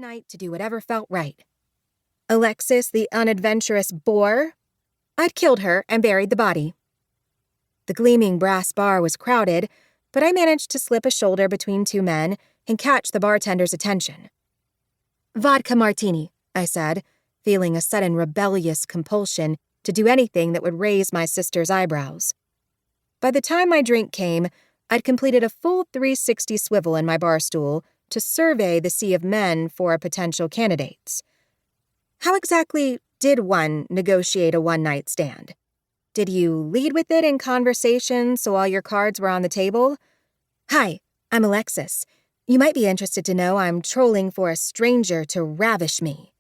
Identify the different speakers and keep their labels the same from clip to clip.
Speaker 1: night to do whatever felt right. Alexis, the unadventurous boor? I'd killed her and buried the body. The gleaming brass bar was crowded, but I managed to slip a shoulder between two men and catch the bartender's attention. "Vodka martini," I said, feeling a sudden rebellious compulsion to do anything that would raise my sister's eyebrows. By the time my drink came, I'd completed a full 360 swivel in my bar stool to survey the sea of men for potential candidates. How exactly did one negotiate a one-night stand? Did you lead with it in conversation so all your cards were on the table? "Hi, I'm Alexis. You might be interested to know I'm trolling for a stranger to ravish me."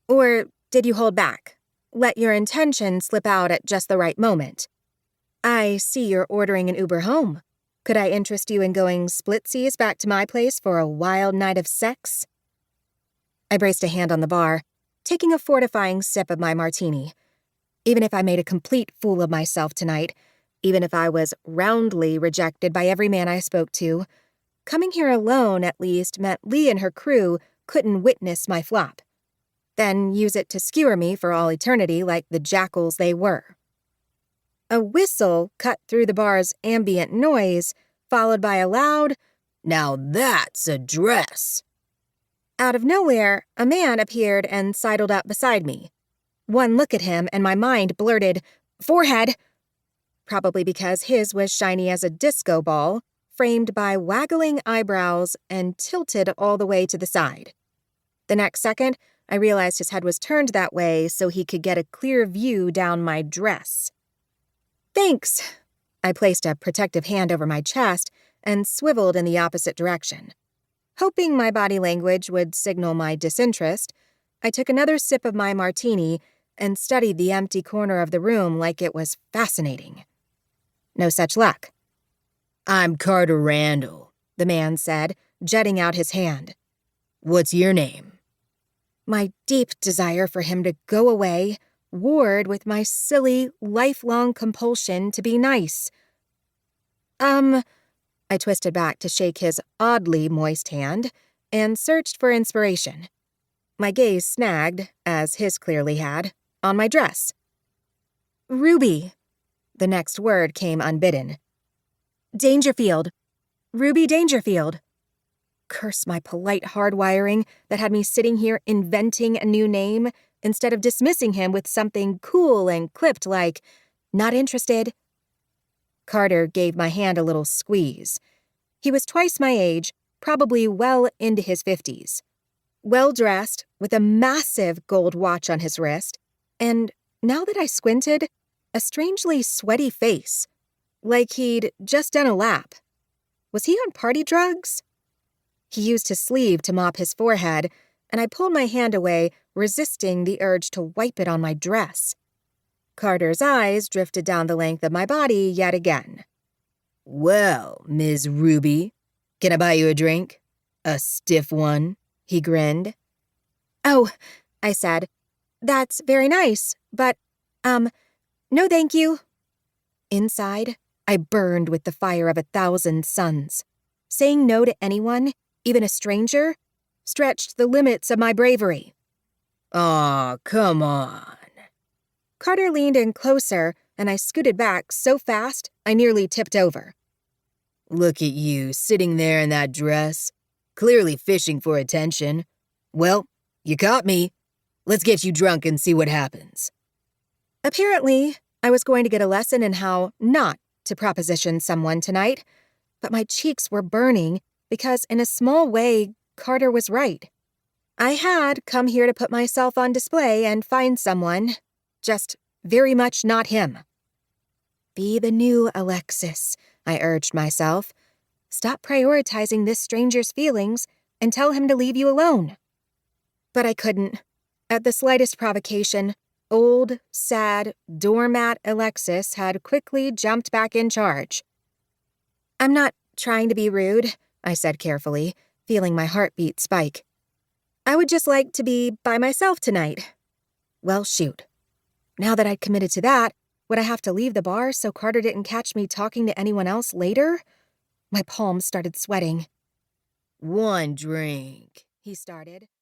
Speaker 1: Or did you hold back? Let your intention slip out at just the right moment? "I see you're ordering an Uber home. Could I interest you in going splitsies back to my place for a wild night of sex?" I braced a hand on the bar, taking a fortifying sip of my martini. Even if I made a complete fool of myself tonight, even if I was roundly rejected by every man I spoke to, coming here alone at least meant Lee and her crew couldn't witness my flop, then use it to skewer me for all eternity like the jackals they were. A whistle cut through the bar's ambient noise, followed by a loud, "Now that's a dress." Out of nowhere, a man appeared and sidled up beside me. One look at him and my mind blurted, "Forehead!" Probably because his was shiny as a disco ball, framed by waggling eyebrows and tilted all the way to the side. The next second, I realized his head was turned that way so he could get a clear view down my dress. "Thanks." I placed a protective hand over my chest and swiveled in the opposite direction. Hoping my body language would signal my disinterest, I took another sip of my martini and studied the empty corner of the room like it was fascinating. No such luck. "I'm Carter Randall," the man said, jutting out his hand. "What's your name?" My deep desire for him to go away warred with my silly, lifelong compulsion to be nice. I twisted back to shake his oddly moist hand and searched for inspiration. My gaze snagged, as his clearly had, on my dress. "Ruby." The next word came unbidden. "Dangerfield. Ruby Dangerfield." Curse my polite hardwiring that had me sitting here inventing a new name instead of dismissing him with something cool and clipped like, "Not interested." Carter gave my hand a little squeeze. He was twice my age, probably well into his 50s. Well-dressed, with a massive gold watch on his wrist, and, now that I squinted, a strangely sweaty face, like he'd just done a lap. Was he on party drugs? He used his sleeve to mop his forehead, and I pulled my hand away, resisting the urge to wipe it on my dress. Carter's eyes drifted down the length of my body yet again. "Well, Ms. Ruby, can I buy you a drink? A stiff one?" he grinned. "Oh," I said, "that's very nice, but, no thank you." Inside, I burned with the fire of 1,000 suns. Saying no to anyone, even a stranger, stretched the limits of my bravery. "Aw, come on." Carter leaned in closer, and I scooted back so fast I nearly tipped over. "Look at you, sitting there in that dress, clearly fishing for attention. Well, you caught me. Let's get you drunk and see what happens." Apparently, I was going to get a lesson in how not to proposition someone tonight, but my cheeks were burning because, in a small way, Carter was right. I had come here to put myself on display and find someone, just very much not him. Be the new Alexis, I urged myself. Stop prioritizing this stranger's feelings and tell him to leave you alone. But I couldn't. At the slightest provocation, old, sad, doormat Alexis had quickly jumped back in charge. "I'm not trying to be rude," I said carefully, feeling my heartbeat spike. "I would just like to be by myself tonight." Well, shoot. Now that I'd committed to that, would I have to leave the bar so Carter didn't catch me talking to anyone else later? My palms started sweating. "One drink," he started.